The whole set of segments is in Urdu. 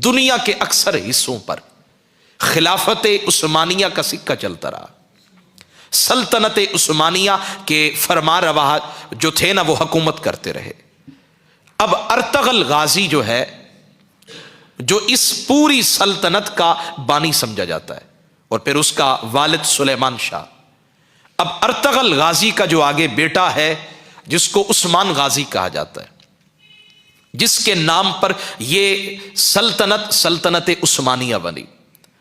دنیا کے اکثر حصوں پر خلافت عثمانیہ کا سکہ چلتا رہا. سلطنت عثمانیہ کے فرما روا جو تھے نا وہ حکومت کرتے رہے. اب ارطغرل غازی جو ہے جو اس پوری سلطنت کا بانی سمجھا جاتا ہے اور پھر اس کا والد سلیمان شاہ. اب ارطغرل غازی کا جو آگے بیٹا ہے جس کو عثمان غازی کہا جاتا ہے، جس کے نام پر یہ سلطنت عثمانیہ بنی،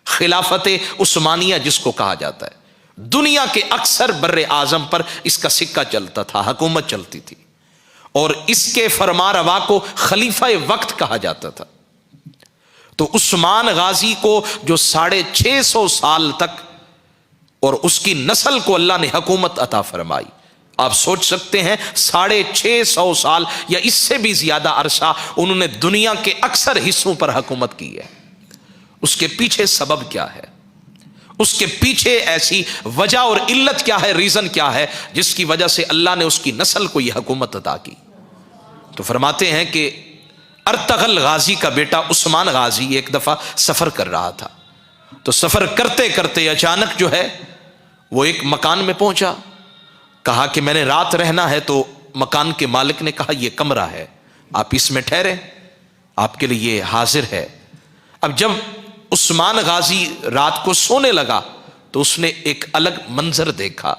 خلافت عثمانیہ جس کو کہا جاتا ہے. دنیا کے اکثر بر اعظم پر اس کا سکہ چلتا تھا، حکومت چلتی تھی، اور اس کے فرما روا کو خلیفہ وقت کہا جاتا تھا. تو عثمان غازی کو جو 650 سال تک اور اس کی نسل کو اللہ نے حکومت عطا فرمائی. آپ سوچ سکتے ہیں 650 سال یا اس سے بھی زیادہ عرصہ انہوں نے دنیا کے اکثر حصوں پر حکومت کی ہے. اس کے پیچھے سبب کیا ہے؟ اس کے پیچھے ایسی وجہ اور علت کیا ہے، ریزن کیا ہے جس کی وجہ سے اللہ نے اس کی نسل کو یہ حکومت عطا کی؟ تو فرماتے ہیں کہ ارطغرل غازی کا بیٹا عثمان غازی ایک دفعہ سفر کر رہا تھا. تو سفر کرتے کرتے اچانک جو ہے وہ ایک مکان میں پہنچا. کہا کہ میں نے رات رہنا ہے. تو مکان کے مالک نے کہا یہ کمرہ ہے، آپ اس میں ٹھہرے، آپ کے لیے حاضر ہے. اب جب عثمان غازی رات کو سونے لگا تو اس نے ایک الگ منظر دیکھا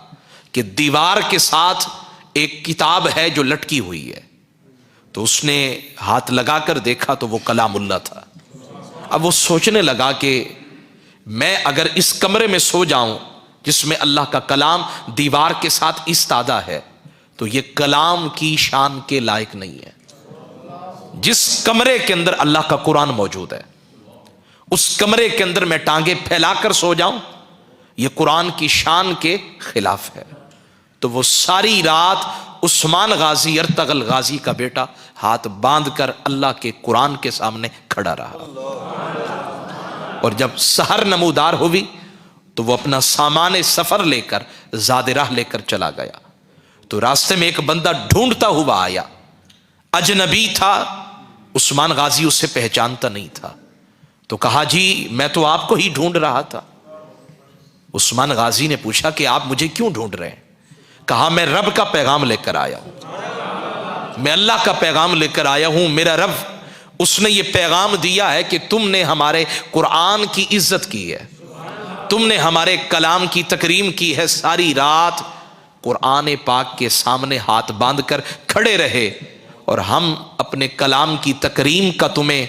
کہ دیوار کے ساتھ ایک کتاب ہے جو لٹکی ہوئی ہے. تو اس نے ہاتھ لگا کر دیکھا تو وہ کلام اللہ تھا. اب وہ سوچنے لگا کہ میں اگر اس کمرے میں سو جاؤں جس میں اللہ کا کلام دیوار کے ساتھ استادہ ہے تو یہ کلام کی شان کے لائق نہیں ہے. جس کمرے کے اندر اللہ کا قرآن موجود ہے اس کمرے کے اندر میں ٹانگیں پھیلا کر سو جاؤں یہ قرآن کی شان کے خلاف ہے. تو وہ ساری رات عثمان غازی ارطغرل غازی کا بیٹا ہاتھ باندھ کر اللہ کے قرآن کے سامنے کھڑا رہا. اور جب سحر نمودار ہوئی تو وہ اپنا سامان سفر لے کر زاد راہ لے کر چلا گیا. تو راستے میں ایک بندہ ڈھونڈتا ہوا آیا، اجنبی تھا، عثمان غازی اسے پہچانتا نہیں تھا. تو کہا جی میں تو آپ کو ہی ڈھونڈ رہا تھا. عثمان غازی نے پوچھا کہ آپ مجھے کیوں ڈھونڈ رہے ہیں؟ کہا میں رب کا پیغام لے کر آیا ہوں، میں اللہ کا پیغام لے کر آیا ہوں. میرا رب اس نے یہ پیغام دیا ہے کہ تم نے ہمارے قرآن کی عزت کی ہے، تم نے ہمارے کلام کی تکریم کی ہے. ساری رات قرآن پاک کے سامنے ہاتھ باندھ کر کھڑے رہے اور ہم اپنے کلام کی تکریم کا تمہیں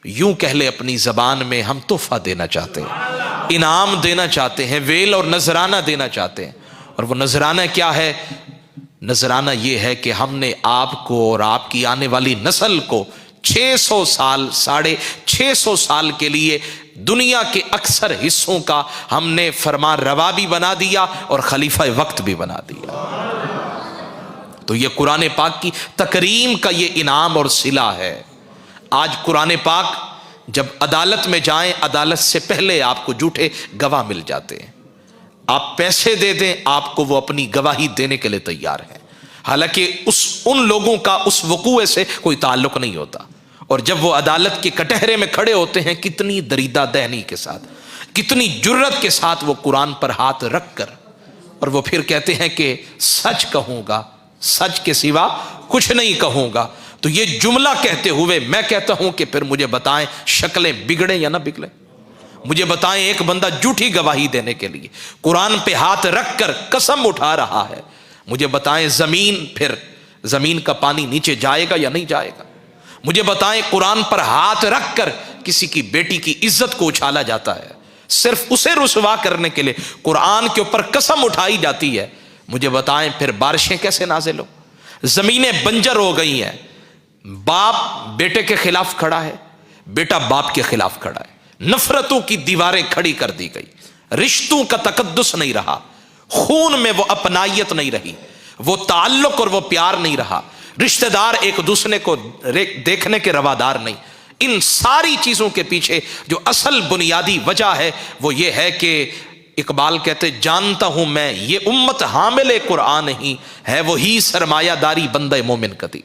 یوں کہہ لے اپنی زبان میں ہم تحفہ دینا چاہتے ہیں، انعام دینا چاہتے ہیں، ویل اور نذرانہ دینا چاہتے ہیں. اور وہ نذرانہ کیا ہے؟ نذرانہ یہ ہے کہ ہم نے آپ کو اور آپ کی آنے والی نسل کو 600 سال 650 سال کے لیے دنیا کے اکثر حصوں کا ہم نے فرما روا بھی بنا دیا اور خلیفہ وقت بھی بنا دیا. تو یہ قرآن پاک کی تکریم کا یہ انعام اور صلہ ہے. آج قرآن پاک جب عدالت میں جائیں عدالت سے پہلے آپ کو جھوٹے گواہ مل جاتے ہیں. آپ پیسے دے دیں آپ کو وہ اپنی گواہی دینے کے لیے تیار ہے، حالانکہ ان لوگوں کا اس وقوع سے کوئی تعلق نہیں ہوتا. اور جب وہ عدالت کے کٹہرے میں کھڑے ہوتے ہیں کتنی دریدہ دہنی کے ساتھ، کتنی جرت کے ساتھ وہ قرآن پر ہاتھ رکھ کر اور وہ پھر کہتے ہیں کہ سچ کہوں گا، سچ کے سوا کچھ نہیں کہوں گا. تو یہ جملہ کہتے ہوئے میں کہتا ہوں کہ پھر مجھے بتائیں شکلیں بگڑیں یا نہ بگڑیں، مجھے بتائیں ایک بندہ جھوٹی گواہی دینے کے لیے قرآن پہ ہاتھ رکھ کر قسم اٹھا رہا ہے، مجھے بتائیں زمین کا پانی نیچے جائے گا یا نہیں جائے گا. مجھے بتائیں قرآن پر ہاتھ رکھ کر کسی کی بیٹی کی عزت کو اچھالا جاتا ہے، صرف اسے رسوا کرنے کے لیے قرآن کے اوپر قسم اٹھائی جاتی ہے. مجھے بتائیں پھر بارشیں کیسے نازل ہو، زمینیں بنجر ہو گئی ہیں، باپ بیٹے کے خلاف کھڑا ہے، بیٹا باپ کے خلاف کھڑا ہے، نفرتوں کی دیواریں کھڑی کر دی گئی، رشتوں کا تقدس نہیں رہا، خون میں وہ اپنائیت نہیں رہی، وہ تعلق اور وہ پیار نہیں رہا، رشتہ دار ایک دوسرے کو دیکھنے کے روادار نہیں. ان ساری چیزوں کے پیچھے جو اصل بنیادی وجہ ہے وہ یہ ہے کہ اقبال کہتے جانتا ہوں میں یہ امت حامل قرآن ہی ہے، وہی سرمایہ داری بندہ مومن کتی.